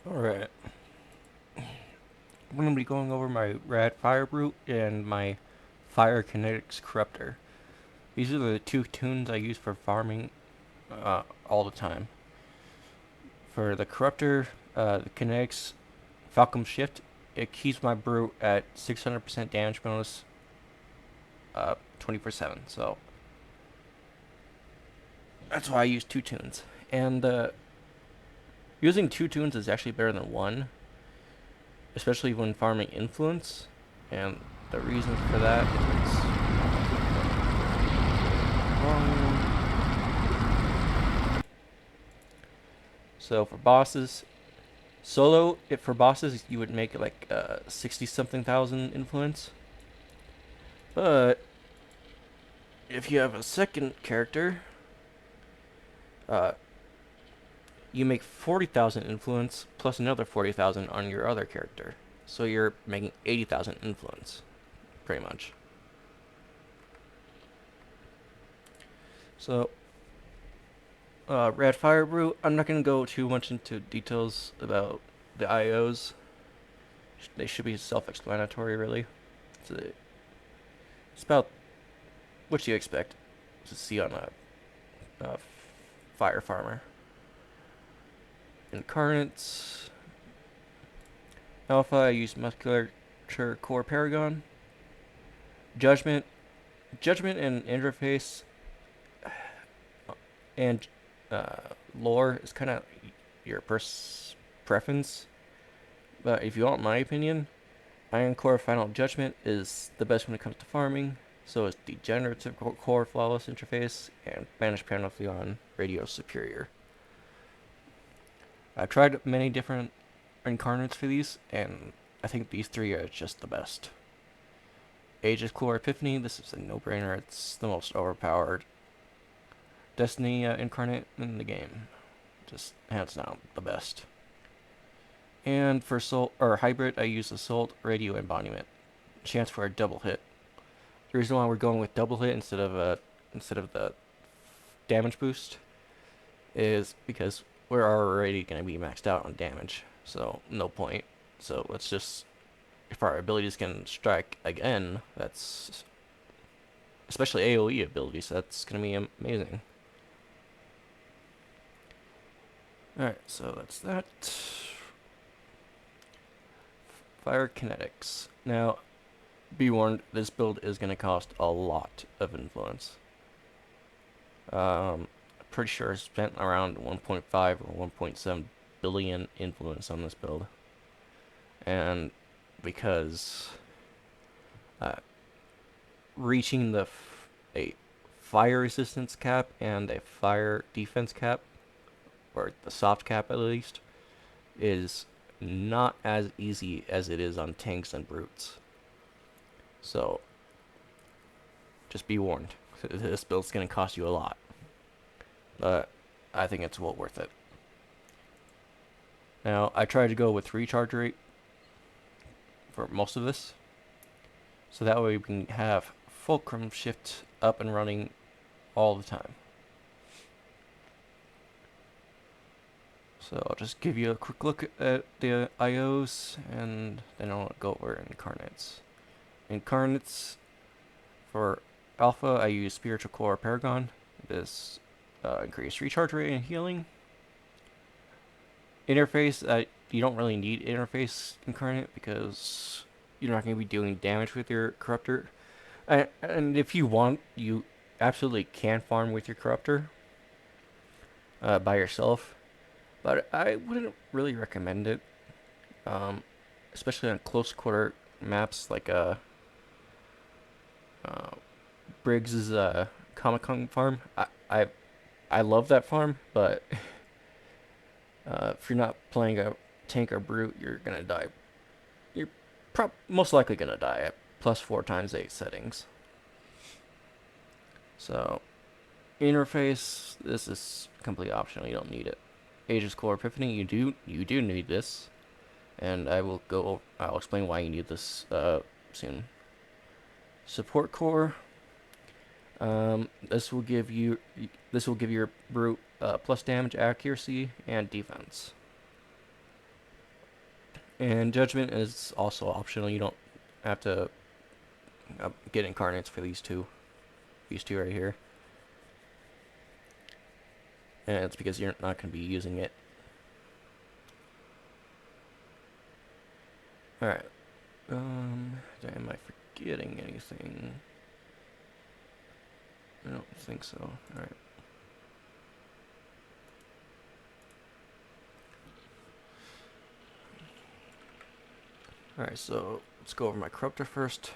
Alright, I'm going to be going over my Rad Fire Brute and my Fire Kinetics Corruptor. These are the two tunes I use for farming all the time. For the Corruptor, the Kinetics Falcon Shift, it keeps my Brute at 600% damage bonus 24/7. So that's why I use two tunes. And using two tunes is actually better than one, especially when farming influence. And the reason for that is so for bosses, solo, if for bosses you would make it like 60 something thousand influence. But if you have a second character, uh, you make 40,000 influence plus another 40,000 on your other character. So you're making 80,000 influence, pretty much. So, Red Fire Brew, I'm not going to go too much into details about the IOs. They should be self-explanatory, really. It's about what you expect to see on a fire farmer. Incarnates. Alpha, I use Musculature Core Paragon. Judgment. Judgment and interface and lore is kind of your preference. But if you want my opinion, Iron Core Final Judgment is the best when it comes to farming. So is Degenerative Core Flawless Interface and Banish Panophion Radio Superior. I've tried many different incarnates for these, and I think these three are just the best. Aegis Core Epiphany, this is a no-brainer. It's the most overpowered Destiny incarnate in the game. Just hands down the best. And for Soul or Hybrid, I use Assault Radio Embodiment. Chance for a double hit. The reason why we're going with double hit instead of the damage boost is because we're already going to be maxed out on damage, so no point. So let's just, if our abilities can strike again, that's especially AoE abilities, that's going to be amazing. Alright, so that's that. Fire Kinetics. Now, be warned, this build is going to cost a lot of influence. Pretty sure I spent around 1.5 or 1.7 billion influence on this build. And because reaching a fire resistance cap and a fire defense cap, or the soft cap at least, is not as easy as it is on tanks and brutes. So, just be warned. This build's going to cost you a lot. But I think it's well worth it. Now, I tried to go with recharge rate for most of this. So that way we can have Fulcrum Shift up and running all the time. So I'll just give you a quick look at the IOs, and then I'll go over Incarnates. Incarnates, for Alpha, I use Spiritual Core Paragon. This increased recharge rate and healing. Interface, you don't really need interface incarnate because you're not going to be doing damage with your corruptor. And if you want, you absolutely can farm with your corruptor by yourself, but I wouldn't really recommend it, especially on close quarter maps like Briggs's Comic Con farm. I love that farm, but if you're not playing a tank or brute, you're gonna die. You're most likely gonna die at plus 4 times 8 settings. So, interface, this is completely optional. You don't need it. Aegis Core Epiphany, you do need this, and I'll explain why you need this soon. Support Core. This will give your brute plus damage, accuracy, and defense. And Judgment is also optional. You don't have to get incarnates for these two. These two right here. And it's because you're not going to be using it. Alright. Am I forgetting anything? I don't think so. Alright. Alright, so let's go over my corruptor first.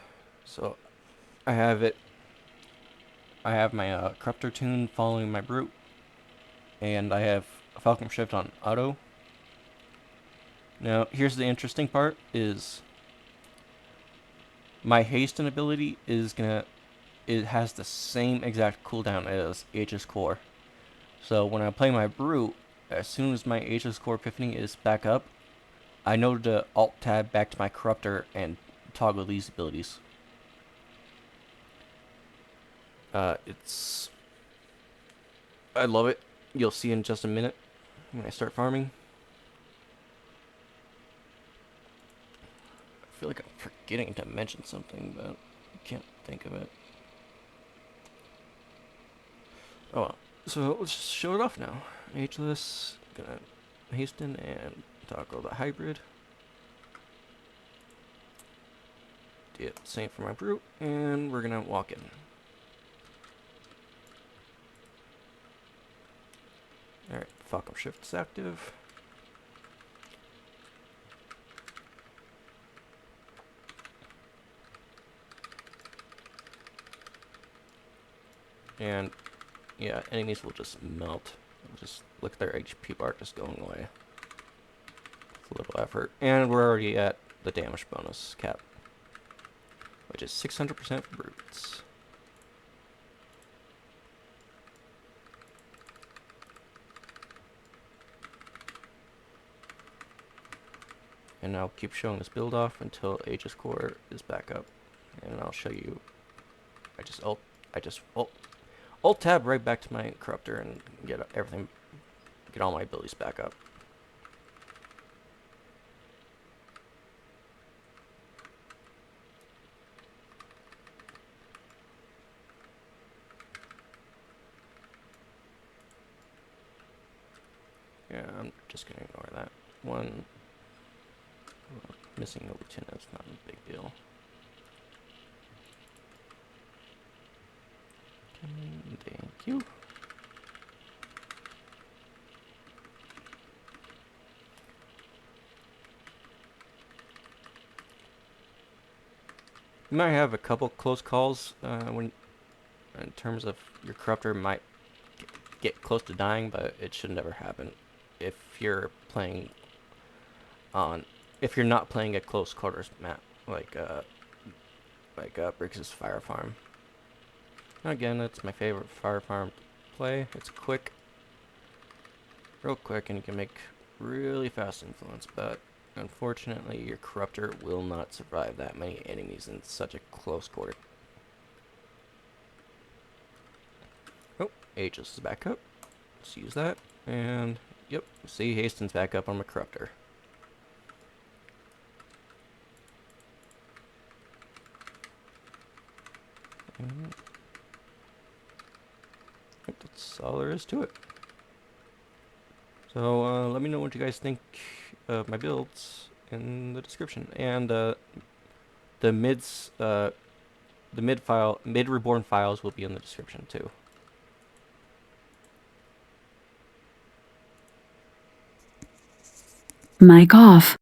So I have my corruptor tune following my brute, and I have Falcon Shift on auto. Now here's the interesting part: is my hasten ability it has the same exact cooldown as Aegis Core. So when I play my brute, as soon as my Aegis Core Epiphany is back up, I know to alt tab back to my corruptor and toggle these abilities. I love it. You'll see in just a minute when I start farming. I feel like I'm forgetting to mention something, but I can't think of it. Oh well. So let's just show it off now. Ageless, gonna hasten and toggle the hybrid. Yep, same for my brute, and we're gonna walk in. Alright, Falcon Shift is active. And yeah, enemies will just melt. Just look at their HP bar just going away. It's a little effort. And we're already at the damage bonus cap, which is 600% for brutes. And I'll keep showing this build off until Aegis Core is back up. And I'll show you. I just alt tab right back to my corruptor and get all my abilities back up. Yeah, I'm just gonna ignore that one. Missing a lieutenant is not a big deal. Thank you. You might have a couple close calls when, in terms of your corruptor might get close to dying, but it should never happen if you're playing if you're not playing a close quarters map like Briggs' Fire Farm. Again, it's my favorite Fire Farm to play. It's quick, real quick, and you can make really fast influence, but unfortunately your corruptor will not survive that many enemies in such a close quarter. Oh, Aegis is back up. Let's use that. And yep, see, Hasten's back up on my corruptor. And yep, that's all there is to it. So let me know what you guys think of my builds in the description, and the mid reborn files will be in the description too. Mic off.